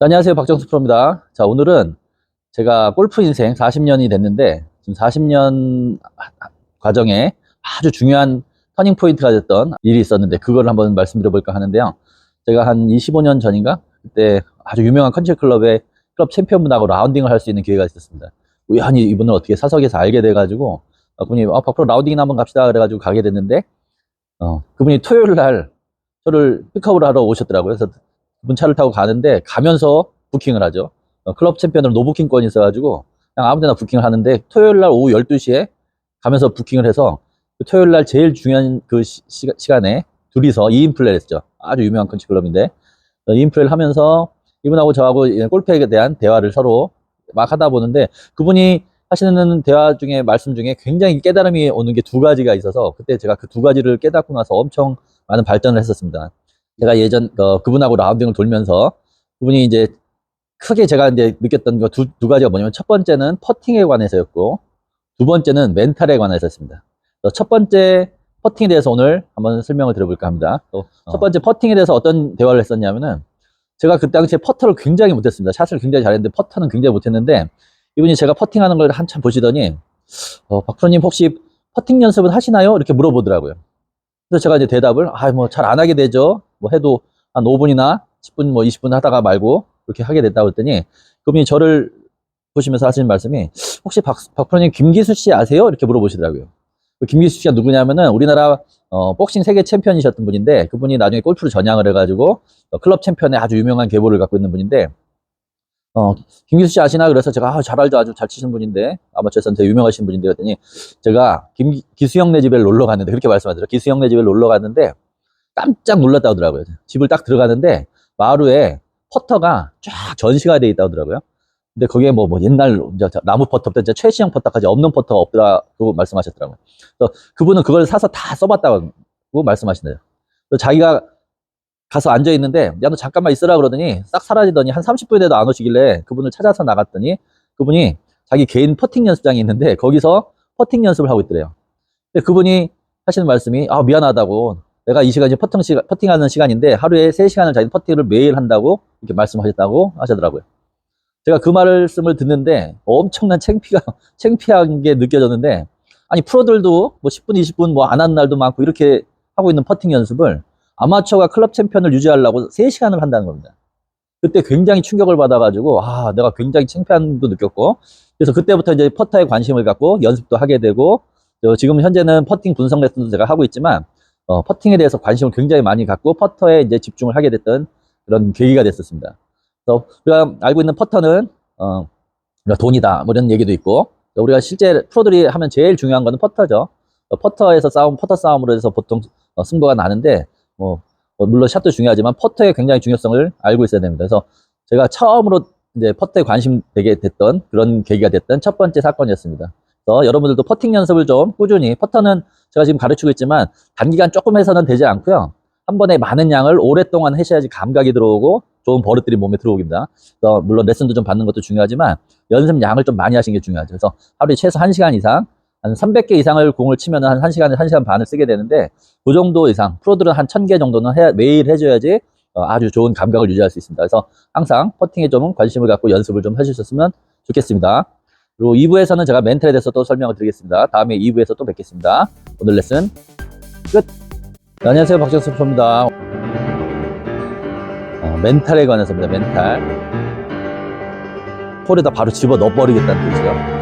안녕하세요. 박정수 프로입니다. 자, 오늘은 제가 골프 인생 40년이 됐는데, 지금 40년 과정에 아주 중요한 터닝 포인트가 됐던 일이 있었는데, 그걸 한번 말씀드려 볼까 하는데요. 제가 한 25년 전인가? 그때 아주 유명한 컨트리 클럽의 클럽 챔피언분하고 라운딩을 할 수 있는 기회가 있었습니다. 우연히 이분을 어떻게 사석에서 알게 돼가지고, 그분이, 박프로 라운딩이나 한번 갑시다. 그래가지고 가게 됐는데, 그분이 토요일 날 저를 픽업을 하러 오셨더라고요. 그래서 그분 차를 타고 가는데 가면서 부킹을 하죠. 클럽 챔피언으로 노부킹권이 있어가지고 그냥 아무 데나 부킹을 하는데 토요일 날 오후 12시에 가면서 부킹을 해서 그 토요일 날 제일 중요한 그 시간에 둘이서 2인 플레이를 했죠. 아주 유명한 컨치 클럽인데 2인 플레이를 하면서 이분하고 저하고 골프에 대한 대화를 서로 막 하다 보는데 그분이 하시는 대화 중에 말씀 중에 굉장히 깨달음이 오는 게 두 가지가 있어서 그때 제가 그 두 가지를 깨닫고 나서 엄청 많은 발전을 했었습니다. 제가 예전 그분하고 라운딩을 돌면서 그분이 이제 크게 제가 이제 느꼈던 거 두 가지가 뭐냐면 첫 번째는 퍼팅에 관해서였고 두 번째는 멘탈에 관해서였습니다. 첫 번째 퍼팅에 대해서 오늘 한번 설명을 드려볼까 합니다. 첫 번째 퍼팅에 대해서 어떤 대화를 했었냐면은 제가 그 당시에 퍼터를 굉장히 못했습니다. 샷을 굉장히 잘했는데 퍼터는 굉장히 못했는데 이분이 제가 퍼팅하는 걸 한참 보시더니 박프로님 혹시 퍼팅 연습은 하시나요? 이렇게 물어보더라고요. 그래서 제가 이제 대답을 뭐 잘 안 하게 되죠. 뭐 해도 한 5분이나 10분 뭐 20분 하다가 말고 그렇게 하게 됐다고 했더니 그분이 저를 보시면서 하시는 말씀이 혹시 박프로님 김기수 씨 아세요? 이렇게 물어보시더라고요. 그 김기수 씨가 누구냐면은 우리나라 복싱 세계 챔피언이셨던 분인데 그분이 나중에 골프를 전향을 해가지고 클럽 챔피언의 아주 유명한 계보를 갖고 있는 분인데 김기수 씨 아시나? 그래서 제가 잘 알죠. 아주 잘 치시는 분인데 아마추어에서는 되게 유명하신 분인데 그랬더니 제가 기수 형네 집에 놀러 갔는데 그렇게 말씀하더라고요. 기수 형네 집에 놀러 갔는데 깜짝 놀랐다고 하더라고요. 집을 딱 들어가는데 마루에 퍼터가 쫙 전시가 돼 있다고 하더라고요. 근데 거기에 뭐 옛날 나무 퍼터부터 이제 최신형 퍼터까지 없는 퍼터가 없더라고 말씀하셨더라고요. 그래서 그분은 그걸 사서 다 써봤다고 말씀하시네요. 그래서 자기가 가서 앉아 있는데 야 너 잠깐만 있으라 그러더니 싹 사라지더니 한 30분에도 안 오시길래 그분을 찾아서 나갔더니 그분이 자기 개인 퍼팅 연습장이 있는데 거기서 퍼팅 연습을 하고 있더래요. 근데 그분이 하시는 말씀이 미안하다고 내가 이 시간이 퍼팅하는 시간인데 하루에 3시간을 자기 퍼팅을 매일 한다고 이렇게 말씀하셨다고 하시더라고요. 제가 그 말씀을 듣는데 엄청난 창피한 게 느껴졌는데 아니 프로들도 뭐 10분 20분 뭐 안 하는 날도 많고 이렇게 하고 있는 퍼팅 연습을 아마추어가 클럽 챔피언을 유지하려고 3시간을 한다는 겁니다. 그때 굉장히 충격을 받아가지고 내가 굉장히 창피함도 느꼈고 그래서 그때부터 이제 퍼터에 관심을 갖고 연습도 하게 되고 지금 현재는 퍼팅 분석 레슨도 제가 하고 있지만 퍼팅에 대해서 관심을 굉장히 많이 갖고 퍼터에 이제 집중을 하게 됐던 그런 계기가 됐었습니다. 그래서 우리가 알고 있는 퍼터는 돈이다 뭐 이런 얘기도 있고 우리가 실제 프로들이 하면 제일 중요한 거는 퍼터죠. 퍼터에서 퍼터 싸움으로 해서 보통 승부가 나는데 물론 샷도 중요하지만 퍼터의 굉장히 중요성을 알고 있어야 됩니다. 그래서 제가 처음으로 이제 퍼터에 관심 되게 됐던 그런 계기가 됐던 첫 번째 사건이었습니다. 그래서 여러분들도 퍼팅 연습을 좀 꾸준히 퍼터는 제가 지금 가르치고 있지만 단기간 조금 해서는 되지 않고요. 한 번에 많은 양을 오랫동안 하셔야지 감각이 들어오고 좋은 버릇들이 몸에 들어옵니다. 그래서 물론 레슨도 좀 받는 것도 중요하지만 연습 양을 좀 많이 하시는 게 중요하죠. 그래서 하루에 최소 1시간 이상 한 300개 이상을 공을 치면 한 1시간에 1시간 반을 쓰게 되는데 그 정도 이상 프로들은 한 1000개 정도는 매일 해줘야지 아주 좋은 감각을 유지할 수 있습니다. 그래서 항상 퍼팅에 좀 관심을 갖고 연습을 좀 해주셨으면 좋겠습니다. 그리고 2부에서는 제가 멘탈에 대해서 또 설명을 드리겠습니다. 다음에 2부에서 또 뵙겠습니다. 오늘 레슨 끝. 네, 안녕하세요. 박정수 프로입니다. 멘탈에 관해서입니다. 멘탈. 홀에다 바로 집어 넣어버리겠다는 뜻이죠.